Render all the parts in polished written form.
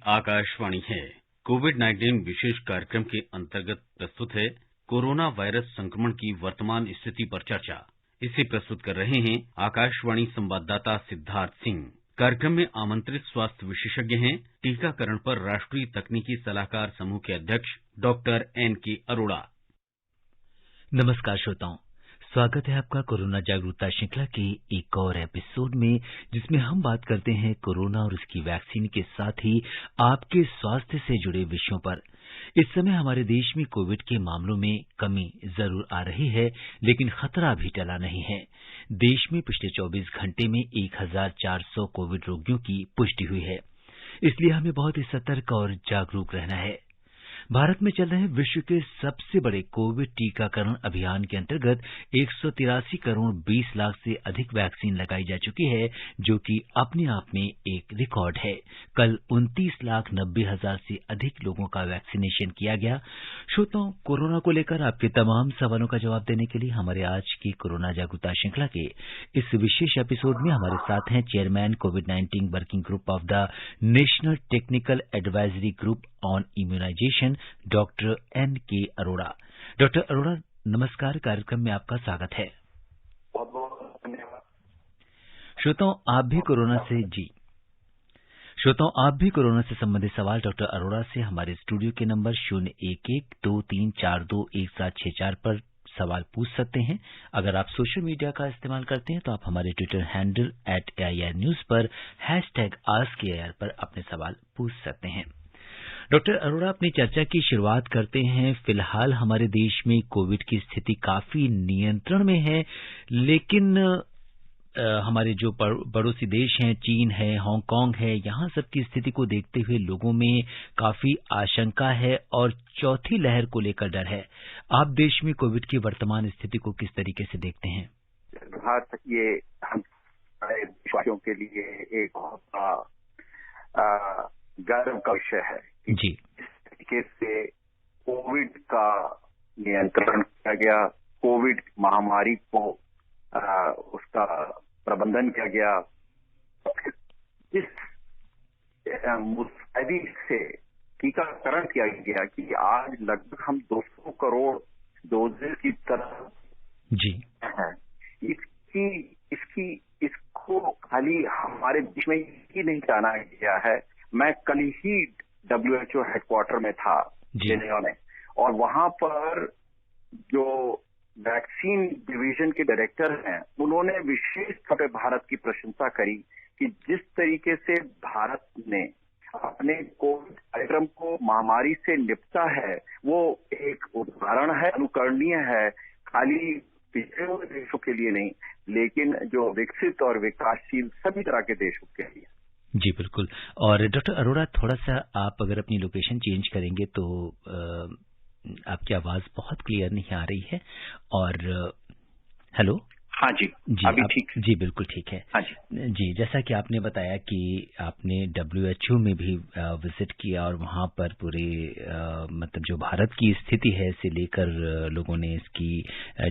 आकाशवाणी है। कोविड-19 विशेष कार्यक्रम के अंतर्गत प्रस्तुत है कोरोना वायरस संक्रमण की वर्तमान स्थिति पर चर्चा। इसे प्रस्तुत कर रहे हैं आकाशवाणी संवाददाता सिद्धार्थ सिंह। कार्यक्रम में आमंत्रित स्वास्थ्य विशेषज्ञ हैं टीकाकरण पर राष्ट्रीय तकनीकी सलाहकार समूह के अध्यक्ष डॉक्टर N.K. अरोड़ा। नमस्कार श्रोताओं, स्वागत है आपका कोरोना जागरूकता श्रृंखला के एक और एपिसोड में, जिसमें हम बात करते हैं कोरोना और उसकी वैक्सीन के साथ ही आपके स्वास्थ्य से जुड़े विषयों पर। इस समय हमारे देश में कोविड के मामलों में कमी जरूर आ रही है, लेकिन खतरा भी टला नहीं है। देश में पिछले 24 घंटे में 1400 कोविड रोगियों की पुष्टि हुई है, इसलिए हमें बहुत ही सतर्क और जागरूक रहना है। भारत में चल रहे विश्व के सबसे बड़े कोविड टीकाकरण अभियान के अंतर्गत 183 करोड़ 20 लाख से अधिक वैक्सीन लगाई जा चुकी है, जो कि अपने आप में एक रिकॉर्ड है। कल 29,90,000 से अधिक लोगों का वैक्सीनेशन किया गया। श्रोताओं, कोरोना को लेकर आपके तमाम सवालों का जवाब देने के लिए हमारे आज की कोरोना जागरूकता श्रृंखला के इस विशेष एपिसोड में हमारे साथ हैं चेयरमैन कोविड-19 working group of the national technical advisory group on immunisation, doctor N.K. Arora. Doctor Arora, नमस्कार, कार्यक्रम में आपका स्वागत है। बहुत बहुत धन्यवाद। श्रोताओं, आप भी कोरोना से संबंधित सवाल डॉक्टर अरोड़ा से हमारे स्टूडियो के नंबर 011234216764 पर सवाल पूछ सकते हैं। अगर आप सोशल मीडिया का इस्तेमाल करते हैं तो आप हमारे ट्विटर हैंडल @AIR न्यूज पर #AskAIR पर अपने सवाल पूछ सकते हैं। डॉक्टर अरोड़ा, अपनी चर्चा की शुरुआत करते हैं। फिलहाल हमारे देश में कोविड की स्थिति काफी नियंत्रण में है, लेकिन हमारे जो पड़ोसी देश हैं, चीन है, हांगकांग है, यहाँ सबकी स्थिति को देखते हुए लोगों में काफी आशंका है और चौथी लहर को लेकर डर है। आप देश में कोविड की वर्तमान स्थिति को किस तरीके से देखते हैं? ये हम देशवासियों के लिए एक बहुत गर्व का विषय है जी। इस तरीके से कोविड का नियंत्रण किया गया, कोविड महामारी को उसका प्रबंधन किया गया। इस मुस्तैदी से टीकाकरण किया गया कि आज लगभग हम 200 करोड़ डोजेज की तरफ जी हैं। इसको खाली हमारे देश में ही नहीं जाना गया है। मैं कल ही WHO हेडक्वार्टर में था जेनेवा में, और वहां पर जो वैक्सीन डिवीजन के डायरेक्टर हैं, उन्होंने विशेष तौर पर भारत की प्रशंसा करी कि जिस तरीके से भारत ने अपने कोविड कार्यक्रम को महामारी से निपटा है, वो एक उदाहरण है, अनुकरणीय है, खाली पिछड़े हुए देशों के लिए नहीं, लेकिन जो विकसित और विकासशील सभी तरह के देशों के लिए। जी बिल्कुल। और डॉक्टर अरोड़ा, थोड़ा सा आप अगर अपनी लोकेशन चेंज करेंगे तो आपकी आवाज बहुत क्लियर नहीं आ रही है। और हेलो, हाँ जी, अभी ठीक? जी बिल्कुल ठीक है। हाँ जी, जैसा कि आपने बताया कि आपने WHO में भी विजिट किया और वहाँ पर पूरे मतलब जो भारत की स्थिति है इसे लेकर लोगों ने इसकी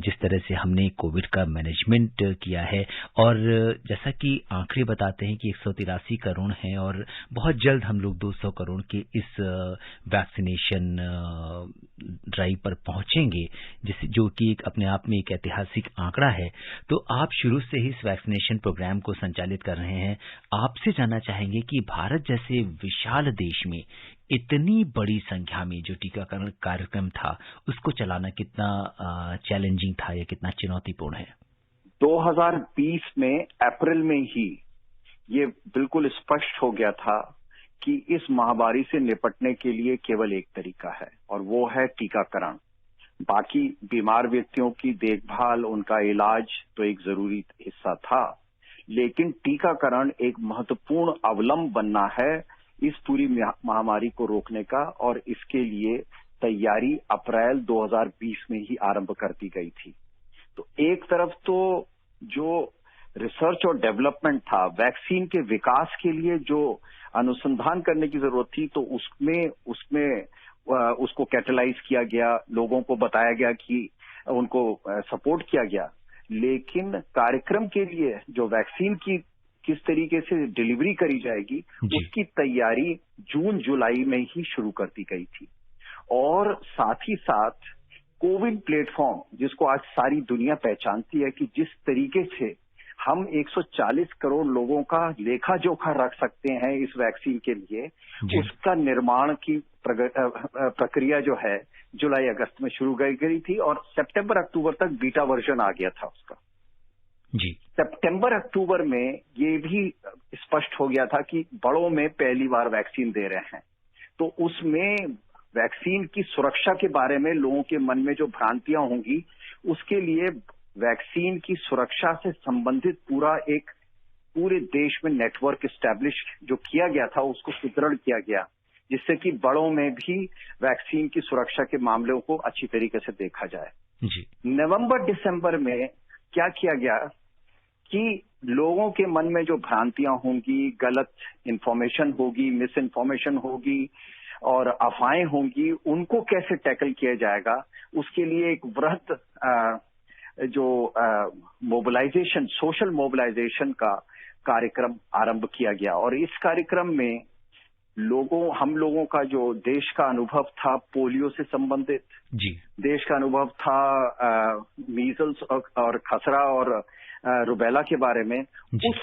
जिस तरह से हमने कोविड का मैनेजमेंट किया है, और जैसा कि आंकड़े बताते हैं कि 183 करोड़ हैं और बहुत जल्द हम लोग 200 करोड़ के इस वैक्सीनेशन ड्राइव पर पहुंचेंगे, जो कि अपने आप में एक ऐतिहासिक आंकड़ा है। तो आप शुरू से ही इस वैक्सीनेशन प्रोग्राम को संचालित कर रहे हैं। आपसे जानना चाहेंगे कि भारत जैसे विशाल देश में इतनी बड़ी संख्या में जो टीकाकरण कार्यक्रम था, उसको चलाना कितना चैलेंजिंग था या कितना चुनौतीपूर्ण है? 2020 में अप्रैल में ही ये बिल्कुल स्पष्ट हो गया था कि इस महामारी से निपटने के लिए केवल एक तरीका है, और वो है टीकाकरण। बाकी बीमार व्यक्तियों की देखभाल, उनका इलाज तो एक जरूरी हिस्सा था, लेकिन टीकाकरण एक महत्वपूर्ण अवलंब बनना है इस पूरी महामारी को रोकने का, और इसके लिए तैयारी अप्रैल 2020 में ही आरंभ कर दी गई थी। तो एक तरफ तो जो रिसर्च और डेवलपमेंट था, वैक्सीन के विकास के लिए जो अनुसंधान करने की जरूरत थी, तो उसमें उसको कैटलाइज किया गया, लोगों को बताया गया कि उनको सपोर्ट किया गया। लेकिन कार्यक्रम के लिए जो वैक्सीन किस तरीके से डिलीवरी करी जाएगी, उसकी तैयारी जून जुलाई में ही शुरू कर दी गई थी। और साथ ही साथ कोविन प्लेटफॉर्म, जिसको आज सारी दुनिया पहचानती है कि जिस तरीके से हम 140 करोड़ लोगों का लेखा जोखा रख सकते हैं इस वैक्सीन के लिए, उसका निर्माण की प्रक्रिया जो है जुलाई अगस्त में शुरू की गई थी और सितंबर अक्टूबर तक बीटा वर्जन आ गया था उसका। जी। सितंबर अक्टूबर में ये भी स्पष्ट हो गया था कि बड़ों में पहली बार वैक्सीन दे रहे हैं, तो उसमें वैक्सीन की सुरक्षा के बारे में लोगों के मन में जो भ्रांतियां होंगी, उसके लिए वैक्सीन की सुरक्षा से संबंधित पूरे देश में नेटवर्क एस्टैब्लिश जो किया गया था, उसको सुदृढ़ किया गया, जिससे कि बड़ों में भी वैक्सीन की सुरक्षा के मामलों को अच्छी तरीके से देखा जाए। जी। नवंबर दिसंबर में क्या किया गया कि लोगों के मन में जो भ्रांतियां होंगी, गलत इंफॉर्मेशन होगी, मिस इन्फॉर्मेशन होगी और अफवाहें होंगी, उनको कैसे टैकल किया जाएगा, उसके लिए एक वृहद मोबिलाइजेशन, सोशल मोबिलाइजेशन का कार्यक्रम आरंभ किया गया। और इस कार्यक्रम में हम लोगों का जो देश का अनुभव था पोलियो से संबंधित, जी, देश का अनुभव था मीजल्स और खसरा और रुबेला के बारे में, उस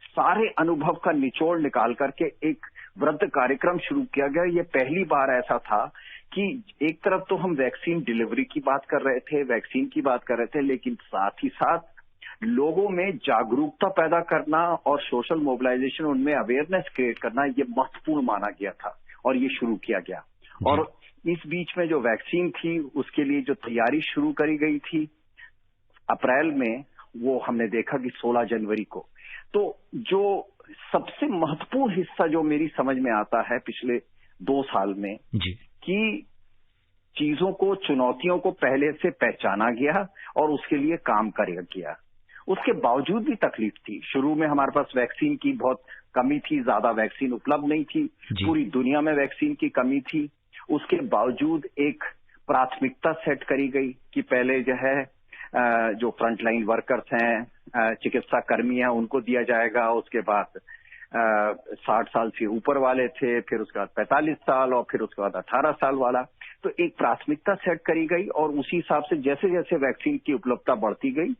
सारे अनुभव का निचोड़ निकाल करके एक वृहद कार्यक्रम शुरू किया गया। ये पहली बार ऐसा था कि एक तरफ तो हम वैक्सीन डिलीवरी की बात कर रहे थे, वैक्सीन की बात कर रहे थे, लेकिन साथ ही साथ लोगों में जागरूकता पैदा करना और सोशल मोबिलाइजेशन, उनमें अवेयरनेस क्रिएट करना, ये महत्वपूर्ण माना गया था और ये शुरू किया गया। और इस बीच में जो वैक्सीन थी उसके लिए जो तैयारी शुरू करी गई थी अप्रैल में, वो हमने देखा कि 16 जनवरी को। तो जो सबसे महत्वपूर्ण हिस्सा जो मेरी समझ में आता है पिछले 2 साल में, कि चीजों को, चुनौतियों को पहले से पहचाना गया और उसके लिए काम किया गया। उसके बावजूद भी तकलीफ थी। शुरू में हमारे पास वैक्सीन की बहुत कमी थी, ज्यादा वैक्सीन उपलब्ध नहीं थी, पूरी दुनिया में वैक्सीन की कमी थी। उसके बावजूद एक प्राथमिकता सेट करी गई कि पहले जो है जो फ्रंटलाइन वर्कर्स हैं, चिकित्सा कर्मी हैं, उनको दिया जाएगा। उसके बाद 60 साल से ऊपर वाले थे, फिर उसके बाद 45 साल और फिर उसके बाद 18 साल वाला। तो एक प्राथमिकता सेट करी गई और उसी हिसाब से जैसे जैसे वैक्सीन की उपलब्धता बढ़ती गई,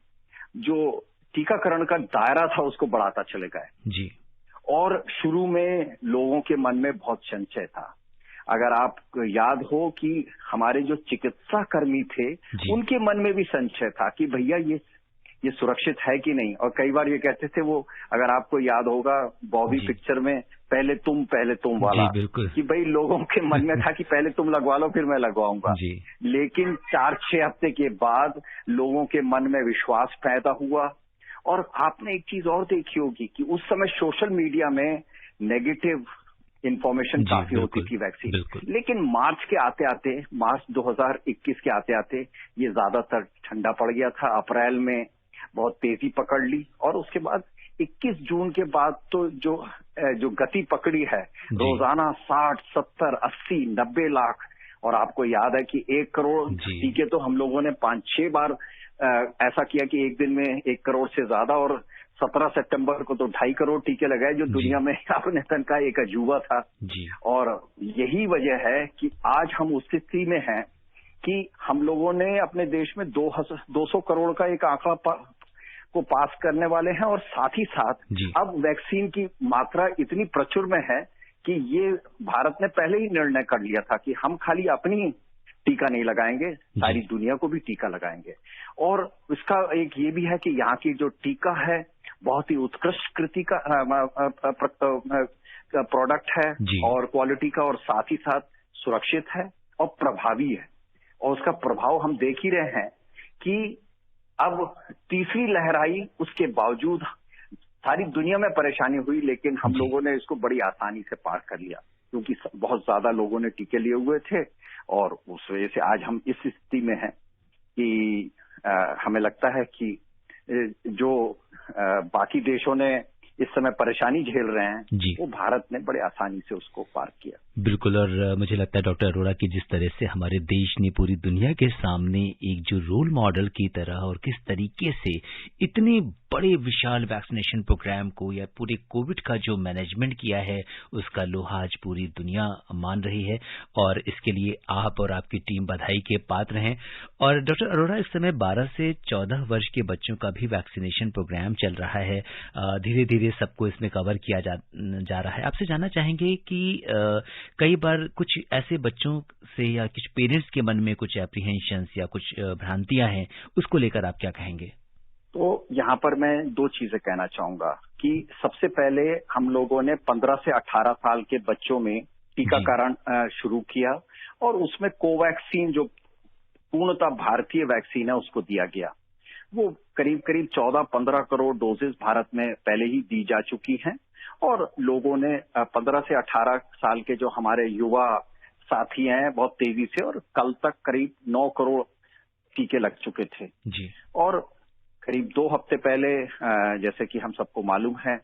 जो टीकाकरण का दायरा था उसको बढ़ाता चले गए। जी। और शुरू में लोगों के मन में बहुत संशय था। अगर आपको याद हो कि हमारे जो चिकित्सा कर्मी थे, उनके मन में भी संशय था कि भैया ये सुरक्षित है कि नहीं। और कई बार ये कहते थे, वो अगर आपको याद होगा बॉबी पिक्चर में पहले तुम वाला, कि भाई लोगों के मन में था कि पहले तुम लगवा लो फिर मैं लगवाऊंगा। लेकिन 4-6 हफ्ते के बाद लोगों के मन में विश्वास पैदा हुआ। और आपने एक चीज और देखी होगी कि उस समय सोशल मीडिया में नेगेटिव इंफॉर्मेशन काफी होती थी वैक्सीन, लेकिन मार्च 2021 के आते आते ये ज्यादातर ठंडा पड़ गया था। अप्रैल में बहुत तेजी पकड़ ली और उसके बाद 21 जून के बाद तो जो गति पकड़ी है, रोजाना 60, 70, 80, 90 लाख। और आपको याद है कि 1 करोड़ टीके तो हम लोगों ने 5-6 बार ऐसा किया कि एक दिन में 1 करोड़ से ज्यादा। और 17 सितंबर को तो 2.5 करोड़ टीके लगाए, जो दुनिया में आपने तन का एक अजूबा था। और यही वजह है कि आज हम उस स्थिति में हैं कि हम लोगों ने अपने देश में 200 करोड़ का एक आंकड़ा को पास करने वाले हैं। और साथ ही साथ अब वैक्सीन की मात्रा इतनी प्रचुर में है कि ये भारत ने पहले ही निर्णय कर लिया था कि हम खाली अपनी टीका नहीं लगाएंगे, सारी दुनिया को भी टीका लगाएंगे। और इसका एक ये भी है कि यहाँ की जो टीका है बहुत ही उत्कृष्ट कृति का प्रोडक्ट है और क्वालिटी का, और साथ ही साथ सुरक्षित है और प्रभावी है। और उसका प्रभाव हम देख ही रहे हैं कि अब तीसरी लहर आई, उसके बावजूद सारी दुनिया में परेशानी हुई, लेकिन हम लोगों ने इसको बड़ी आसानी से पार कर लिया क्योंकि बहुत ज्यादा लोगों ने टीके लिए हुए थे। और उस वजह से आज हम इस स्थिति में हैं कि हमें लगता है कि जो बाकी देशों ने इस समय परेशानी झेल रहे हैं, वो भारत ने बड़े आसानी से उसको पार किया। बिल्कुल। और मुझे लगता है डॉक्टर अरोड़ा कि जिस तरह से हमारे देश ने पूरी दुनिया के सामने एक जो रोल मॉडल की तरह और किस तरीके से इतने बड़े विशाल वैक्सीनेशन प्रोग्राम को या पूरे कोविड का जो मैनेजमेंट किया है उसका लोहा आज पूरी दुनिया मान रही है और इसके लिए आप और आपकी टीम बधाई के पात्र हैं। और डॉक्टर अरोड़ा, इस समय 12 से 14 वर्ष के बच्चों का भी वैक्सीनेशन प्रोग्राम चल रहा है। धीरे धीरे सबको इसमें कवर किया जा रहा है। आपसे जानना चाहेंगे कि कई बार कुछ ऐसे बच्चों से या कुछ पेरेंट्स के मन में कुछ एप्रीहेंशंस या कुछ भ्रांतियां हैं, उसको लेकर आप क्या कहेंगे? तो यहाँ पर मैं दो चीजें कहना चाहूंगा कि सबसे पहले हम लोगों ने 15 से 18 साल के बच्चों में टीकाकरण शुरू किया और उसमें कोवैक्सीन जो पूर्णतः भारतीय वैक्सीन है उसको दिया गया। वो करीब करीब 14-15 करोड़ डोजेस भारत में पहले ही दी जा चुकी हैं और लोगों ने 15 से 18 साल के जो हमारे युवा साथी हैं बहुत तेजी से, और कल तक करीब 9 करोड़ टीके लग चुके थे जी। और करीब 2 हफ्ते पहले जैसे कि हम सबको मालूम है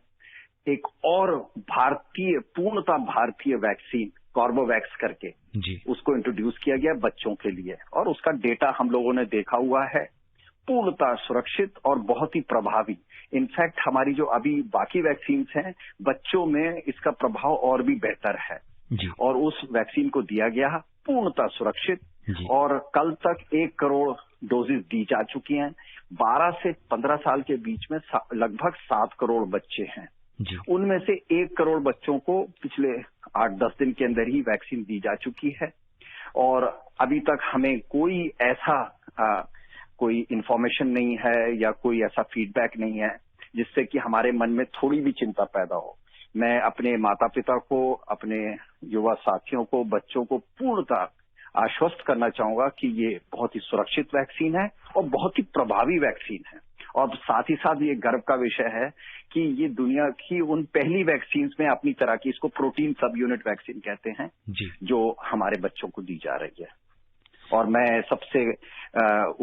एक और पूर्णतः भारतीय वैक्सीन कॉर्बोवैक्स करके जी उसको इंट्रोड्यूस किया गया बच्चों के लिए और उसका डेटा हम लोगों ने देखा हुआ है, पूर्णतः सुरक्षित और बहुत ही प्रभावी। इनफैक्ट हमारी जो अभी बाकी वैक्सीन हैं बच्चों में इसका प्रभाव और भी बेहतर है जी। और उस वैक्सीन को दिया गया पूर्णतः सुरक्षित जी। और कल तक 1 करोड़ डोजेस दी जा चुकी हैं। 12 से 15 साल के बीच में लगभग 7 करोड़ बच्चे हैं जी। उनमें से 1 करोड़ बच्चों को पिछले 8-10 दिन के अंदर ही वैक्सीन दी जा चुकी है और अभी तक हमें कोई ऐसा कोई इंफॉर्मेशन नहीं है या कोई ऐसा फीडबैक नहीं है जिससे कि हमारे मन में थोड़ी भी चिंता पैदा हो। मैं अपने माता पिता को, अपने युवा साथियों को, बच्चों को पूर्णतः आश्वस्त करना चाहूंगा कि ये बहुत ही सुरक्षित वैक्सीन है और बहुत ही प्रभावी वैक्सीन है और साथ ही साथ ये गर्व का विषय है कि ये दुनिया की उन पहली वैक्सीन में अपनी तरह की, इसको प्रोटीन सब यूनिट वैक्सीन कहते हैं जी। जो हमारे बच्चों को दी जा रही है। और मैं सबसे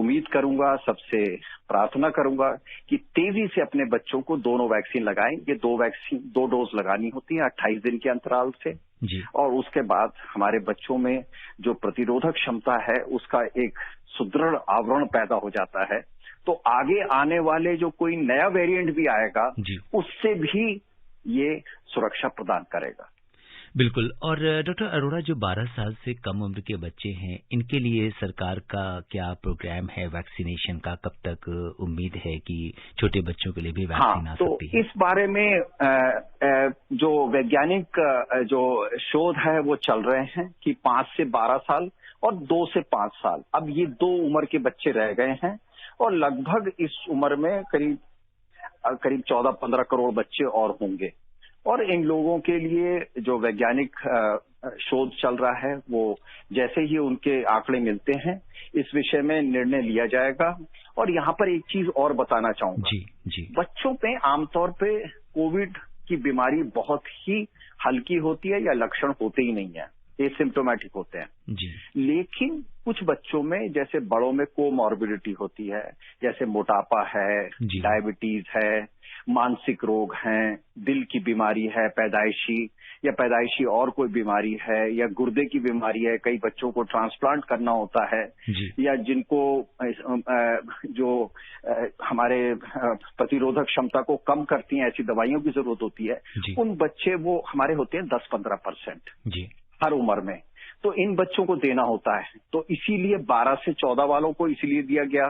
उम्मीद करूंगा, सबसे प्रार्थना करूंगा कि तेजी से अपने बच्चों को दोनों वैक्सीन लगाएं। ये 2 डोज लगानी होती है 28 दिन के अंतराल से जी। और उसके बाद हमारे बच्चों में जो प्रतिरोधक क्षमता है उसका एक सुदृढ़ आवरण पैदा हो जाता है, तो आगे आने वाले जो कोई नया वेरिएंट भी आएगा उससे भी ये सुरक्षा प्रदान करेगा। बिल्कुल। और डॉक्टर अरोड़ा, जो 12 साल से कम उम्र के बच्चे हैं, इनके लिए सरकार का क्या प्रोग्राम है वैक्सीनेशन का? कब तक उम्मीद है कि छोटे बच्चों के लिए भी वैक्सीन आ सकती है? इस बारे में जो वैज्ञानिक जो शोध है वो चल रहे हैं कि 5 से 12 साल और 2 से 5 साल, अब ये 2 उम्र के बच्चे रह गए हैं और लगभग इस उम्र में करीब 14-15 करोड़ बच्चे और होंगे और इन लोगों के लिए जो वैज्ञानिक शोध चल रहा है वो जैसे ही उनके आंकड़े मिलते हैं इस विषय में निर्णय लिया जाएगा। और यहाँ पर एक चीज और बताना चाहूंगा जी। बच्चों पे आमतौर पे कोविड की बीमारी बहुत ही हल्की होती है या लक्षण होते ही नहीं है, एसिम्प्टोमेटिक होते हैं जी। लेकिन कुछ बच्चों में जैसे बड़ों में कोमॉर्बिडिटी होती है, जैसे मोटापा है, डायबिटीज है, मानसिक रोग हैं, दिल की बीमारी है पैदाइशी और कोई बीमारी है या गुर्दे की बीमारी है, कई बच्चों को ट्रांसप्लांट करना होता है या जिनको जो हमारे प्रतिरोधक क्षमता को कम करती हैं ऐसी दवाइयों की जरूरत होती है, उन बच्चे वो हमारे होते हैं 10-15% हर उम्र में, तो इन बच्चों को देना होता है। तो इसीलिए 12 से 14 वालों को इसीलिए दिया गया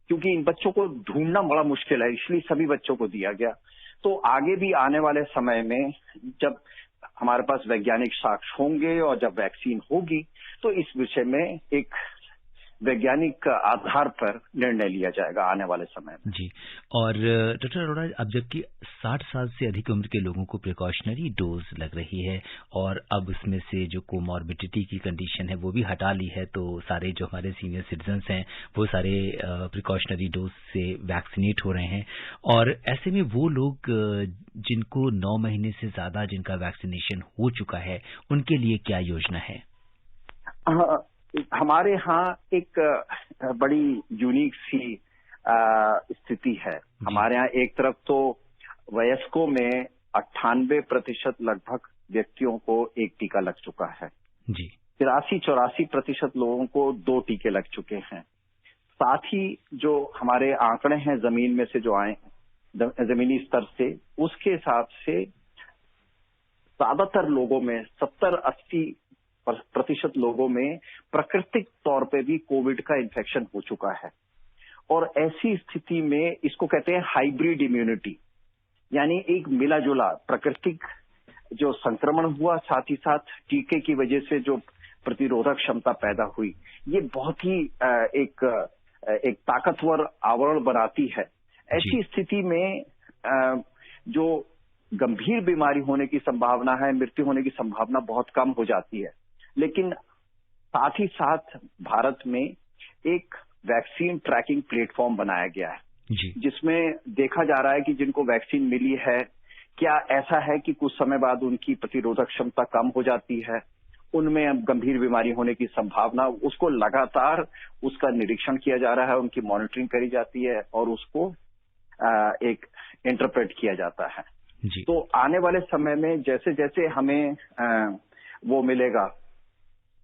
क्योंकि इन बच्चों को ढूंढना बड़ा मुश्किल है, इसलिए सभी बच्चों को दिया गया। तो आगे भी आने वाले समय में जब हमारे पास वैज्ञानिक साक्ष्य होंगे और जब वैक्सीन होगी तो इस विषय में एक वैज्ञानिक आधार पर निर्णय लिया जाएगा आने वाले समय में। जी। और डॉक्टर अरोड़ा, अब जबकि 60 साल से अधिक उम्र के लोगों को प्रिकॉशनरी डोज लग रही है और अब उसमें से जो कोमॉर्बिडिटी की कंडीशन है वो भी हटा ली है, तो सारे जो हमारे सीनियर सिटीजन्स हैं वो सारे प्रिकॉशनरी डोज से वैक्सीनेट हो रहे हैं और ऐसे में वो लोग जिनको 9 महीने से ज्यादा जिनका वैक्सीनेशन हो चुका है उनके लिए क्या योजना है? हमारे यहाँ एक बड़ी यूनिक सी स्थिति है। हमारे यहाँ एक तरफ तो वयस्कों में 98% लगभग व्यक्तियों को एक टीका लग चुका है जी। 83-84% लोगों को 2 टीके लग चुके हैं। साथ ही जो हमारे आंकड़े हैं जमीन में से जो आए जमीनी स्तर से, उसके हिसाब से ज्यादातर लोगों में 70-80% लोगों में प्राकृतिक तौर पे भी कोविड का इन्फेक्शन हो चुका है। और ऐसी स्थिति में इसको कहते हैं हाइब्रिड इम्यूनिटी, यानी एक मिला जुला प्राकृतिक जो संक्रमण हुआ, साथ ही साथ टीके की वजह से जो प्रतिरोधक क्षमता पैदा हुई, ये बहुत ही एक ताकतवर आवरण बनाती है। ऐसी स्थिति में जो गंभीर बीमारी होने की संभावना है, मृत्यु होने की संभावना बहुत कम हो जाती है। लेकिन साथ ही साथ भारत में एक वैक्सीन ट्रैकिंग प्लेटफॉर्म बनाया गया है, जिसमें देखा जा रहा है कि जिनको वैक्सीन मिली है, क्या ऐसा है कि कुछ समय बाद उनकी प्रतिरोधक क्षमता कम हो जाती है, उनमें अब गंभीर बीमारी होने की संभावना, उसको लगातार उसका निरीक्षण किया जा रहा है, उनकी मॉनिटरिंग करी जाती है और उसको एक इंटरप्रेट किया जाता है। तो आने वाले समय में जैसे जैसे हमें वो मिलेगा,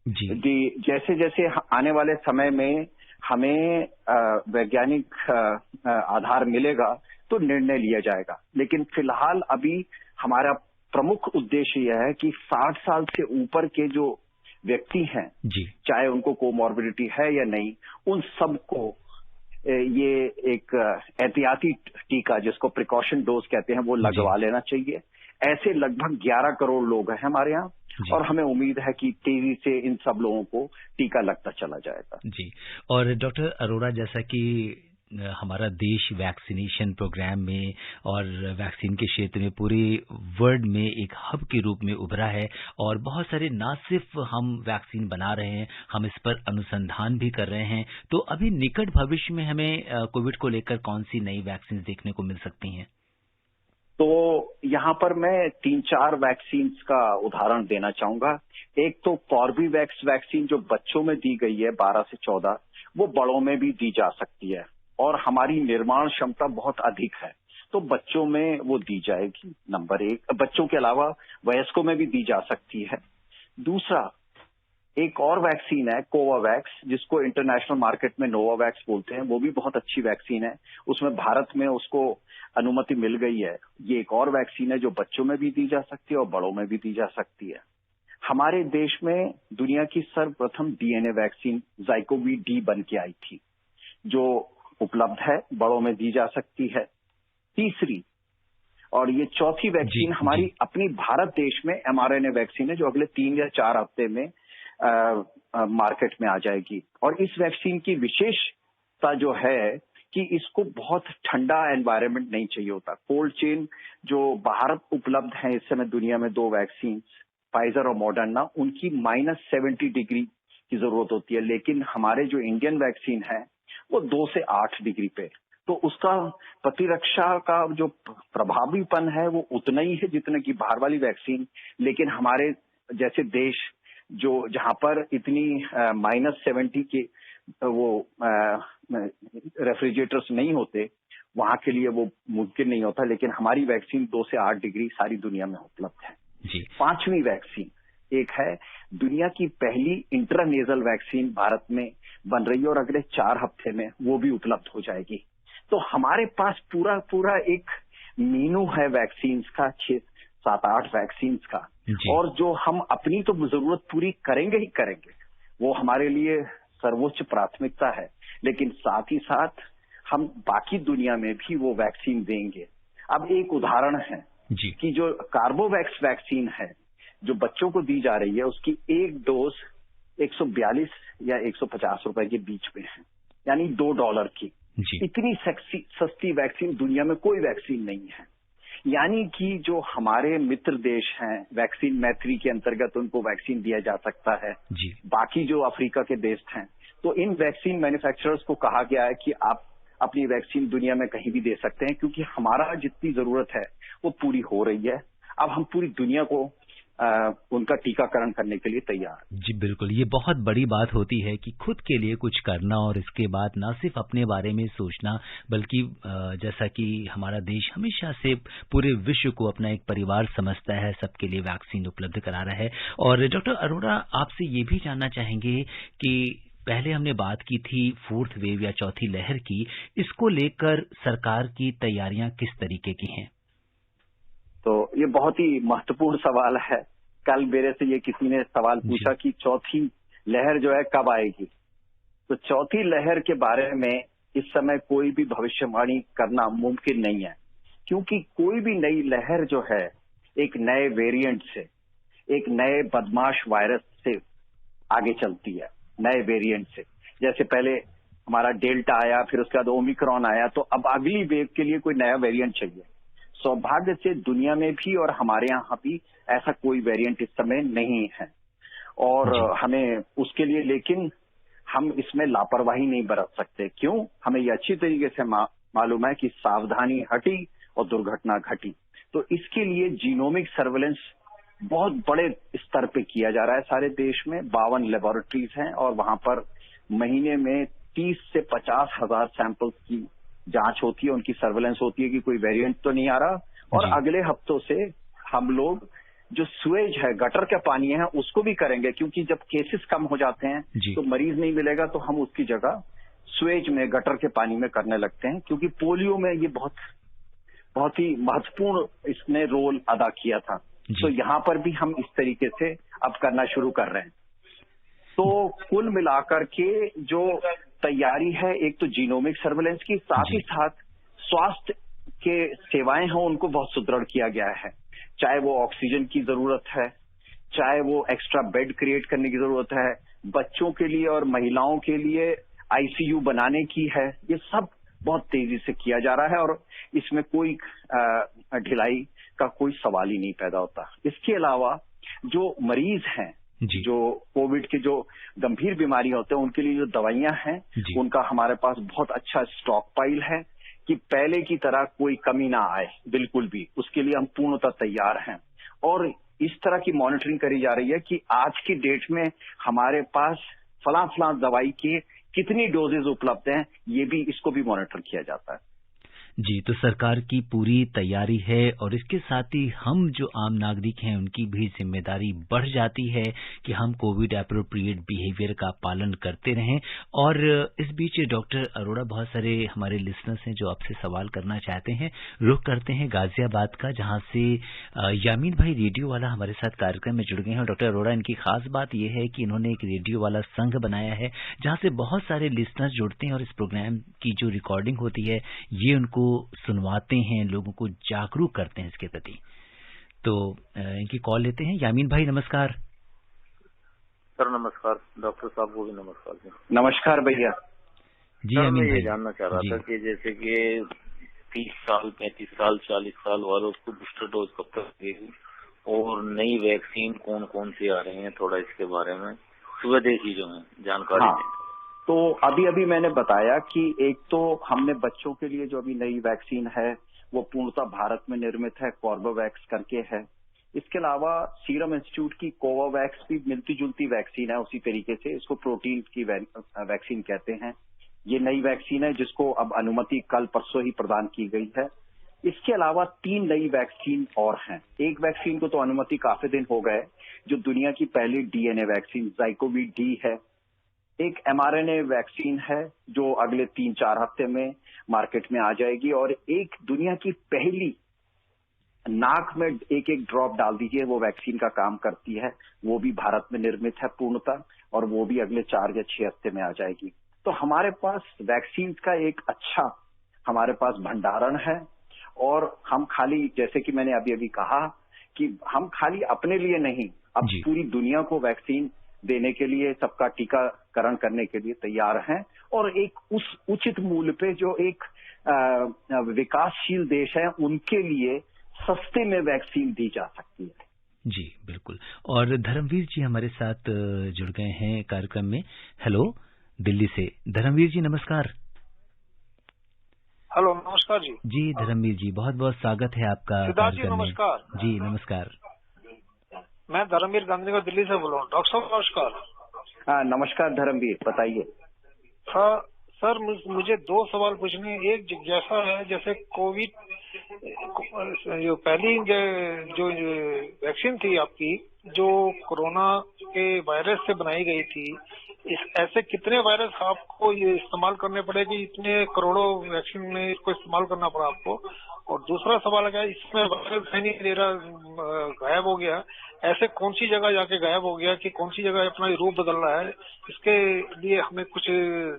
जैसे जैसे आने वाले समय में हमें वैज्ञानिक आधार मिलेगा तो निर्णय लिया जाएगा। लेकिन फिलहाल अभी हमारा प्रमुख उद्देश्य यह है कि 60 साल से ऊपर के जो व्यक्ति हैं, चाहे उनको कोमॉर्बिडिटी है या नहीं, उन सबको ये एक एहतियाती टीका, जिसको प्रिकॉशन डोज कहते हैं, वो लगवा लेना चाहिए। ऐसे लगभग 11 करोड़ लोग हैं हमारे यहाँ, और हमें उम्मीद है कि तेजी से इन सब लोगों को टीका लगता चला जाएगा। जी। और डॉक्टर अरोड़ा, जैसा कि हमारा देश वैक्सीनेशन प्रोग्राम में और वैक्सीन के क्षेत्र में पूरे वर्ल्ड में एक हब के रूप में उभरा है, और बहुत सारे ना सिर्फ हम वैक्सीन बना रहे हैं, हम इस पर अनुसंधान भी कर रहे हैं। तो अभी निकट भविष्य में हमें कोविड को लेकर कौन सी नई वैक्सीन देखने को मिल सकती हैं? तो यहाँ पर मैं 3-4 वैक्सीन का उदाहरण देना चाहूंगा। एक तो कॉर्बीवैक्स वैक्सीन जो बच्चों में दी गई है 12 से 14, वो बड़ों में भी दी जा सकती है, और हमारी निर्माण क्षमता बहुत अधिक है, तो बच्चों में वो दी जाएगी। नंबर 1, बच्चों के अलावा वयस्कों में भी दी जा सकती है। दूसरा, एक और वैक्सीन है कोवावैक्स, जिसको इंटरनेशनल मार्केट में नोवावैक्स बोलते हैं, वो भी बहुत अच्छी वैक्सीन है। उसमें भारत में उसको अनुमति मिल गई है। ये एक और वैक्सीन है जो बच्चों में भी दी जा सकती है और बड़ों में भी दी जा सकती है। हमारे देश में दुनिया की सर्वप्रथम डीएनए वैक्सीन ज़ाइकोवी-डी बन के आई थी, जो उपलब्ध है, बड़ों में दी जा सकती है। तीसरी और ये चौथी वैक्सीन हमारी अपनी भारत देश में mRNA वैक्सीन है, जो अगले 3 या 4 हफ्ते में मार्केट में आ जाएगी। और इस वैक्सीन की विशेषता जो है कि इसको बहुत ठंडा एनवायरनमेंट नहीं चाहिए होता। कोल्ड चेन जो बाहर उपलब्ध है इस समय दुनिया में 2 वैक्सीन, फाइजर और मॉडर्ना, उनकी -70 डिग्री की जरूरत होती है, लेकिन हमारे जो इंडियन वैक्सीन है वो 2 से 8 डिग्री पे, तो उसका प्रतिरक्षा का जो प्रभावीपन है वो उतना ही है जितना कि बाहर वाली वैक्सीन। लेकिन हमारे जैसे देश जो जहां पर इतनी -70 के वो रेफ्रिजरेटर्स नहीं होते, वहां के लिए वो मुमकिन नहीं होता। लेकिन हमारी वैक्सीन 2 से 8 डिग्री सारी दुनिया में उपलब्ध है। 5वीं वैक्सीन एक है, दुनिया की पहली इंट्रानेजल वैक्सीन भारत में बन रही है, और अगले 4 हफ्ते में वो भी उपलब्ध हो जाएगी। तो हमारे पास पूरा एक मीनू है वैक्सीन्स का, 6-7-8 वैक्सीन्स का, और जो हम अपनी तो जरूरत पूरी करेंगे ही करेंगे, वो हमारे लिए सर्वोच्च प्राथमिकता है। लेकिन साथ ही साथ हम बाकी दुनिया में भी वो वैक्सीन देंगे। अब एक उदाहरण है कि जो कार्बोवैक्स वैक्सीन है जो बच्चों को दी जा रही है, उसकी एक डोज 142 या 150 रुपए के बीच में है, यानी $2 की। इतनी सस्ती वैक्सीन दुनिया में कोई वैक्सीन नहीं है। यानी कि जो हमारे मित्र देश हैं, वैक्सीन मैत्री के अंतर्गत उनको वैक्सीन दिया जा सकता है। बाकी जो अफ्रीका के देश हैं, तो इन वैक्सीन मैन्युफैक्चरर्स को कहा गया है कि आप अपनी वैक्सीन दुनिया में कहीं भी दे सकते हैं, क्योंकि हमारा जितनी जरूरत है वो पूरी हो रही है। अब हम पूरी दुनिया को उनका टीकाकरण करने के लिए तैयार। जी बिल्कुल, ये बहुत बड़ी बात होती है कि खुद के लिए कुछ करना और इसके बाद ना सिर्फ अपने बारे में सोचना, बल्कि जैसा कि हमारा देश हमेशा से पूरे विश्व को अपना एक परिवार समझता है, सबके लिए वैक्सीन उपलब्ध करा रहा है। और डॉक्टर अरोड़ा, आपसे ये भी जानना चाहेंगे कि पहले हमने बात की थी फोर्थ वेव या चौथी लहर की, इसको लेकर सरकार की तैयारियां किस तरीके की हैं? तो ये बहुत ही महत्वपूर्ण सवाल है। कल मेरे से ये किसी ने सवाल पूछा कि चौथी लहर जो है कब आएगी। तो चौथी लहर के बारे में इस समय कोई भी भविष्यवाणी करना मुमकिन नहीं है, क्योंकि कोई भी नई लहर जो है एक नए वेरिएंट से, एक नए बदमाश वायरस से आगे चलती है, नए वेरिएंट से। जैसे पहले हमारा डेल्टा आया, फिर उसके बाद ओमिक्रॉन आया, तो अब अगली वेव के लिए कोई नया वेरिएंट चाहिए। सौभाग्य से दुनिया में भी और हमारे यहाँ भी ऐसा कोई वेरिएंट इस समय नहीं है, और हमें उसके लिए, लेकिन हम इसमें लापरवाही नहीं बरत सकते। क्यों? हमें ये अच्छी तरीके से मालूम है कि सावधानी हटी और दुर्घटना घटी। तो इसके लिए जीनोमिक सर्वेलेंस बहुत बड़े स्तर पे किया जा रहा है सारे देश में। 52 लेबोरेटरीज हैं और वहां पर महीने में 30 से 50 हजार सैंपल्स की जांच होती है, उनकी सर्वेलेंस होती है कि कोई वेरिएंट तो नहीं आ रहा। और अगले हफ्तों से हम लोग जो सुएज है, गटर के पानी है, उसको भी करेंगे, क्योंकि जब केसेस कम हो जाते हैं तो मरीज नहीं मिलेगा, तो हम उसकी जगह सुएज में, गटर के पानी में करने लगते हैं। क्योंकि पोलियो में ये बहुत ही महत्वपूर्ण इसने रोल अदा किया था। तो यहाँ पर भी हम इस तरीके से अब करना शुरू कर रहे हैं। तो कुल मिलाकर के जो तैयारी है, एक तो जीनोमिक सर्वेलेंस की, साथ ही साथ स्वास्थ्य के सेवाएं हैं उनको बहुत सुदृढ़ किया गया है। चाहे वो ऑक्सीजन की जरूरत है, चाहे वो एक्स्ट्रा बेड क्रिएट करने की जरूरत है, बच्चों के लिए और महिलाओं के लिए आईसीयू बनाने की है, ये सब बहुत तेजी से किया जा रहा है और इसमें कोई ढिलाई का कोई सवाल ही नहीं पैदा होता। इसके अलावा जो मरीज हैं, जो कोविड के जो गंभीर बीमारी होते हैं, उनके लिए जो दवाइयां हैं, उनका हमारे पास बहुत अच्छा स्टॉक पाइल है कि पहले की तरह कोई कमी ना आए, बिल्कुल भी। उसके लिए हम पूर्णतः तैयार हैं और इस तरह की मॉनिटरिंग करी जा रही है कि आज की डेट में हमारे पास फला दवाई के कितनी डोजेज उपलब्ध हैं, ये भी, इसको भी मॉनिटर किया जाता है। जी, तो सरकार की पूरी तैयारी है और इसके साथ ही हम जो आम नागरिक हैं उनकी भी जिम्मेदारी बढ़ जाती है कि हम कोविड एप्रोप्रिएट बिहेवियर का पालन करते रहें। और इस बीच डॉक्टर अरोड़ा, बहुत सारे हमारे लिसनर्स हैं जो आपसे सवाल करना चाहते हैं। रुख करते हैं गाजियाबाद का, जहां से यामीन भाई रेडियो वाला हमारे साथ कार्यक्रम में जुड़ गए हैं। डॉक्टर अरोड़ा, इनकी खास बात यह है कि इन्होंने एक रेडियो वाला संघ बनाया है जहां से बहुत सारे लिसनर्स जुड़ते हैं और इस प्रोग्राम की जो रिकॉर्डिंग होती है ये उनको सुनवाते हैं, लोगों को जागरूक करते हैं इसके प्रति। तो इनकी कॉल लेते हैं। यामीन भाई नमस्कार। सर नमस्कार। डॉक्टर साहब को भी नमस्कार जी। नमस्कार भैया जी। यामीन भाई, ये जानना चाह रहा था कि जैसे कि 30 साल 35 साल 40 साल वालों को बूस्टर डोज कब तक लगेगी और नई वैक्सीन कौन कौन सी आ रही है, थोड़ा इसके बारे में स्वदेशी जो है जानकारी दें। तो अभी मैंने बताया कि एक तो हमने बच्चों के लिए जो अभी नई वैक्सीन है वो पूर्णतः भारत में निर्मित है, कॉर्बेवैक्स करके है। इसके अलावा सीरम इंस्टीट्यूट की कोवावैक्स भी मिलती जुलती वैक्सीन है, उसी तरीके से इसको प्रोटीन की वैक्सीन कहते हैं। ये नई वैक्सीन है जिसको अब अनुमति कल परसों ही प्रदान की गई है। इसके अलावा 3 नई वैक्सीन और हैं। एक वैक्सीन को तो अनुमति काफी दिन हो गए, जो दुनिया की पहली डीएनए वैक्सीन ज़ाइकोवी डी है। एक एमआरएनए वैक्सीन है जो अगले 3-4 हफ्ते में मार्केट में आ जाएगी, और एक दुनिया की पहली नाक में एक ड्रॉप डाल दीजिए वो वैक्सीन का काम करती है, वो भी भारत में निर्मित है पूर्णतः, और वो भी अगले 4 या 6 हफ्ते में आ जाएगी। तो हमारे पास वैक्सीन का एक अच्छा हमारे पास भंडारण है, और हम खाली, जैसे कि मैंने अभी कहा कि हम खाली अपने लिए नहीं, अब पूरी दुनिया को वैक्सीन देने के लिए, सबका टीकाकरण करने के लिए तैयार हैं, और एक उस उचित मूल्य पे जो एक विकासशील देश है उनके लिए सस्ते में वैक्सीन दी जा सकती है। जी बिल्कुल। और धर्मवीर जी हमारे साथ जुड़ गए हैं कार्यक्रम में। हेलो, दिल्ली से धर्मवीर जी नमस्कार। हेलो नमस्कार जी। जी धर्मवीर जी, बहुत बहुत स्वागत है आपका कार्यक्रम में। नमस्कार जी नमस्कार। मैं धर्मवीर गांधी दिल्ली से बोल रहा हूँ। डॉक्टर साहब नमस्कार। हाँ नमस्कार धर्मवीर, बताइए। हाँ सर, मुझे 2 सवाल पूछने हैं। एक जिज्ञासा है, जैसे कोविड जो पहली जो वैक्सीन थी आपकी, जो कोरोना के वायरस से बनाई गई थी, ऐसे कितने वायरस आपको ये इस्तेमाल करने पड़े कि इतने करोड़ों वैक्सीन में इसको इस्तेमाल करना पड़ा आपको? और दूसरा सवाल है, इसमें वायरस है नहीं दे रहा, गायब हो गया, ऐसे कौन सी जगह जाके गायब हो गया कि कौन सी जगह अपना रूप बदल रहा है? इसके लिए हमें कुछ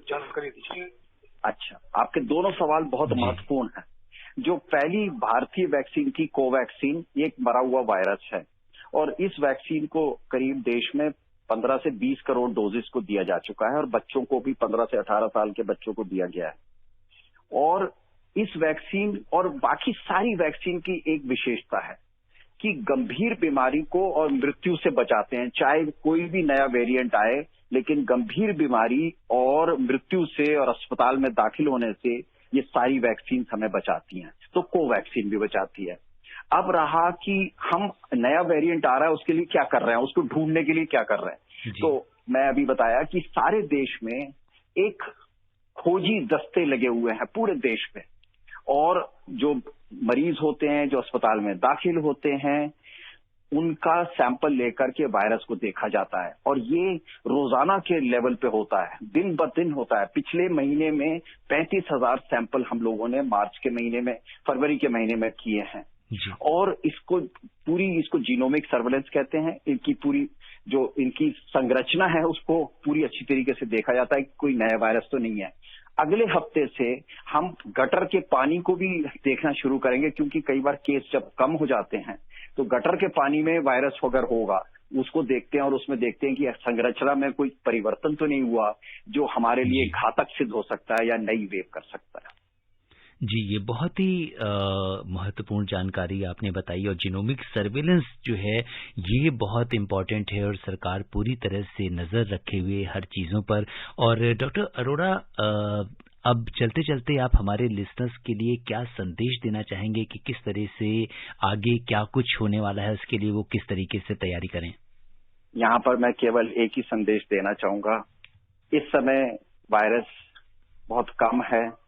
जानकारी दीजिए। अच्छा, आपके दोनों सवाल बहुत महत्वपूर्ण हैं। जो पहली भारतीय वैक्सीन थी कोवैक्सीन, ये एक मरा हुआ वायरस है और इस वैक्सीन को करीब देश में 15 से 20 करोड़ डोजेस को दिया जा चुका है और बच्चों को भी 15 से 18 साल के बच्चों को दिया गया है। और इस वैक्सीन और बाकी सारी वैक्सीन की एक विशेषता है कि गंभीर बीमारी को और मृत्यु से बचाते हैं। चाहे कोई भी नया वेरिएंट आए, लेकिन गंभीर बीमारी और मृत्यु से और अस्पताल में दाखिल होने से ये सारी वैक्सीन हमें बचाती हैं। तो कोवैक्सीन भी बचाती है। अब रहा कि हम नया वेरिएंट आ रहा है, उसके लिए क्या कर रहे हैं, उसको ढूंढने के लिए क्या कर रहे हैं। तो मैं अभी बताया कि सारे देश में एक खोजी दस्ते लगे हुए हैं पूरे देश में, और जो मरीज होते हैं, जो अस्पताल में दाखिल होते हैं, उनका सैंपल लेकर के वायरस को देखा जाता है। और ये रोजाना के लेवल पे होता है, दिन ब दिन होता है। पिछले महीने में 35,000 सैंपल हम लोगों ने मार्च के महीने में, फरवरी के महीने में किए हैं। और इसको जीनोमिक सर्वेलेंस कहते हैं। इनकी पूरी जो इनकी संरचना है उसको पूरी अच्छी तरीके से देखा जाता है कि कोई नया वायरस तो नहीं है। अगले हफ्ते से हम गटर के पानी को भी देखना शुरू करेंगे, क्योंकि कई बार केस जब कम हो जाते हैं तो गटर के पानी में वायरस अगर होगा उसको देखते हैं और उसमें देखते हैं कि संरचना में कोई परिवर्तन तो नहीं हुआ जो हमारे लिए घातक सिद्ध हो सकता है या नई वेव कर सकता है। जी, ये बहुत ही महत्वपूर्ण जानकारी आपने बताई। और जीनोमिक सर्वेलेंस जो है ये बहुत इम्पोर्टेंट है और सरकार पूरी तरह से नजर रखे हुए हर चीजों पर। और डॉक्टर अरोड़ा, अब चलते चलते आप हमारे लिसनर्स के लिए क्या संदेश देना चाहेंगे कि किस तरह से आगे क्या कुछ होने वाला है, उसके लिए वो किस तरीके से तैयारी करें? यहाँ पर मैं केवल एक ही संदेश देना चाहूंगा। इस समय वायरस बहुत कम है।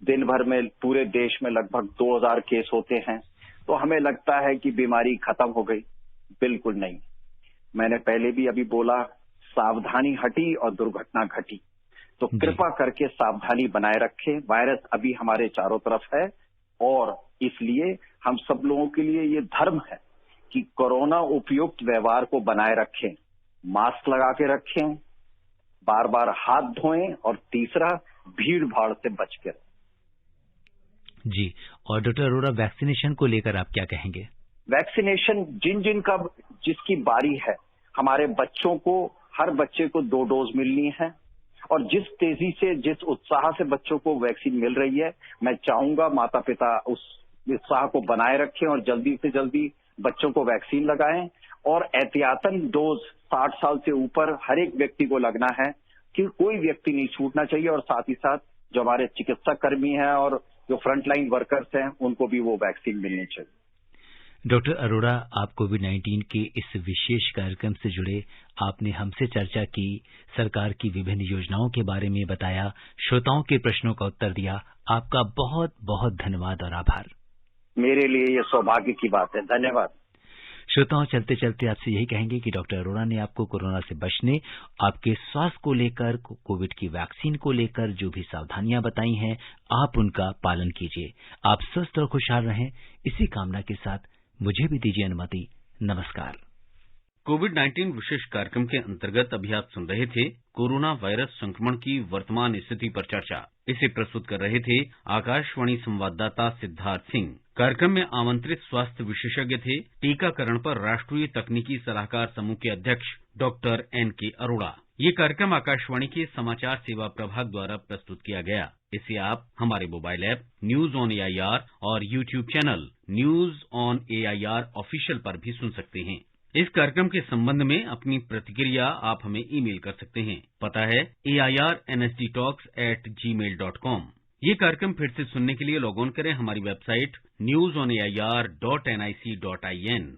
दिन भर में पूरे देश में लगभग 2000 केस होते हैं। तो हमें लगता है कि बीमारी खत्म हो गई। बिल्कुल नहीं। मैंने पहले भी अभी बोला, सावधानी हटी और दुर्घटना घटी। तो कृपा करके सावधानी बनाए रखें। वायरस अभी हमारे चारों तरफ है और इसलिए हम सब लोगों के लिए ये धर्म है कि कोरोना उपयुक्त व्यवहार को बनाए रखें। मास्क लगा के रखें, बार बार हाथ धोएं और तीसरा, भीड़ भाड़ से बच के। जी, और डॉक्टर अरोड़ा, वैक्सीनेशन को लेकर आप क्या कहेंगे? वैक्सीनेशन जिनका जिसकी बारी है, हमारे बच्चों को, हर बच्चे को 2 डोज मिलनी है। और जिस तेजी से, जिस उत्साह से बच्चों को वैक्सीन मिल रही है, मैं चाहूंगा माता पिता उस उत्साह को बनाए रखें और जल्दी से जल्दी बच्चों को वैक्सीन लगाएं। और एहतियातन डोज 60 साल से ऊपर हर एक व्यक्ति को लगना है कि कोई व्यक्ति नहीं छूटना चाहिए। और साथ ही साथ जो हमारे चिकित्सा कर्मी हैं और जो फ्रंटलाइन वर्कर्स हैं, उनको भी वो वैक्सीन मिलनी चाहिए। डॉक्टर अरोड़ा, आप कोविड-19 के इस विशेष कार्यक्रम से जुड़े, आपने हमसे चर्चा की, सरकार की विभिन्न योजनाओं के बारे में बताया, श्रोताओं के प्रश्नों का उत्तर दिया। आपका बहुत बहुत धन्यवाद और आभार। मेरे लिए ये सौभाग्य की बात है। धन्यवाद। श्रोताओं, चलते चलते आपसे यही कहेंगे कि डॉक्टर अरोड़ा ने आपको कोरोना से बचने, आपके स्वास्थ्य को लेकर, कोविड की वैक्सीन को लेकर जो भी सावधानियां बताई हैं, आप उनका पालन कीजिए। आप स्वस्थ और खुशहाल रहें, इसी कामना के साथ मुझे भी दीजिए अनुमति। नमस्कार। कोविड-19 विशेष कार्यक्रम के अंतर्गत अभी आप सुन रहे थे कोरोना वायरस संक्रमण की वर्तमान स्थिति पर चर्चा। इसे प्रस्तुत कर रहे थे आकाशवाणी संवाददाता सिद्धार्थ सिंह। कार्यक्रम में आमंत्रित स्वास्थ्य विशेषज्ञ थे टीकाकरण पर राष्ट्रीय तकनीकी सलाहकार समूह के अध्यक्ष डॉक्टर N.K. अरोड़ा। ये कार्यक्रम आकाशवाणी के समाचार सेवा प्रभाग द्वारा प्रस्तुत किया गया। इसे आप हमारे mobile app news on AIR और YouTube channel news on AIR official पर भी सुन सकते हैं। इस कार्यक्रम के संबंध में अपनी प्रतिक्रिया आप हमें ईमेल कर सकते हैं। पता है airnsdtalks@gmail.com। ये कार्यक्रम फिर से सुनने के लिए लॉग ऑन करें हमारी वेबसाइट newsonair.nic.in।